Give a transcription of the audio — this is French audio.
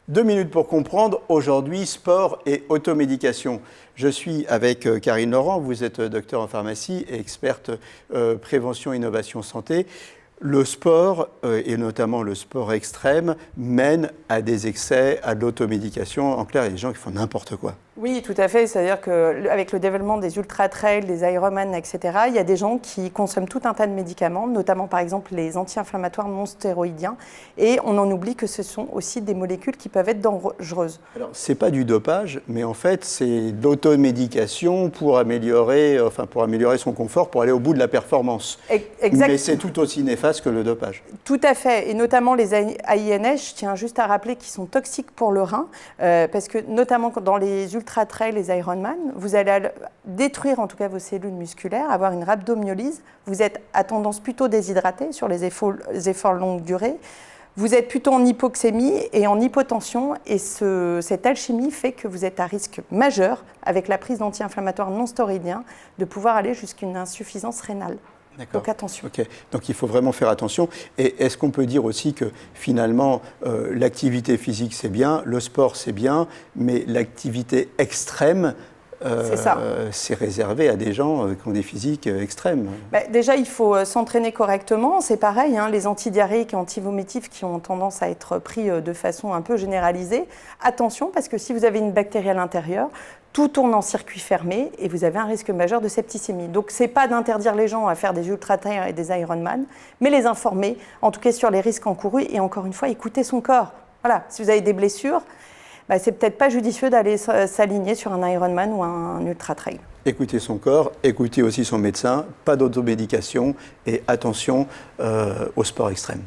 2 minutes pour comprendre, aujourd'hui, sport et automédication. Je suis avec Karine Laurent, vous êtes docteur en pharmacie et experte prévention, innovation, santé. Le sport, et notamment le sport extrême, mène à des excès, à de l'automédication. En clair, il y a des gens qui font n'importe quoi. Oui, tout à fait. C'est-à-dire qu'avec le développement des ultra-trails, des Ironman, etc., il y a des gens qui consomment tout un tas de médicaments, notamment par exemple les anti-inflammatoires non stéroïdiens. Et on en oublie que ce sont aussi des molécules qui peuvent être dangereuses. Alors, ce n'est pas du dopage, mais en fait, c'est l'automédication pour améliorer son confort, pour aller au bout de la performance. Exact. Mais c'est tout aussi néfaste que le dopage. Tout à fait. Et notamment les AINS, je tiens juste à rappeler qu'ils sont toxiques pour le rein, parce que notamment dans les ultra-trails, les Ironman, vous allez détruire en tout cas vos cellules musculaires, avoir une rhabdomyolyse, vous êtes à tendance plutôt déshydraté sur les efforts longue durée, vous êtes plutôt en hypoxémie et en hypotension, et cette alchimie fait que vous êtes à risque majeur, avec la prise d'anti-inflammatoires non stéroïdiens, de pouvoir aller jusqu'à une insuffisance rénale. D'accord. Donc attention. Okay. Donc il faut vraiment faire attention. Et est-ce qu'on peut dire aussi que finalement l'activité physique c'est bien, le sport c'est bien, mais l'activité extrême c'est réservé à des gens qui ont des physiques extrêmes? Déjà, il faut s'entraîner correctement. C'est pareil, hein, les antidiarrhéiques et antivomitifs qui ont tendance à être pris de façon un peu généralisée. Attention, parce que si vous avez une bactérie à l'intérieur, tout tourne en circuit fermé et vous avez un risque majeur de septicémie. Donc, ce n'est pas d'interdire les gens à faire des ultra-trails et des Ironman, mais les informer, en tout cas sur les risques encourus et encore une fois, écouter son corps. Voilà, si vous avez des blessures, c'est peut-être pas judicieux d'aller s'aligner sur un Ironman ou un ultra-trail. Écoutez son corps, écoutez aussi son médecin, pas d'automédication et attention au sport extrême.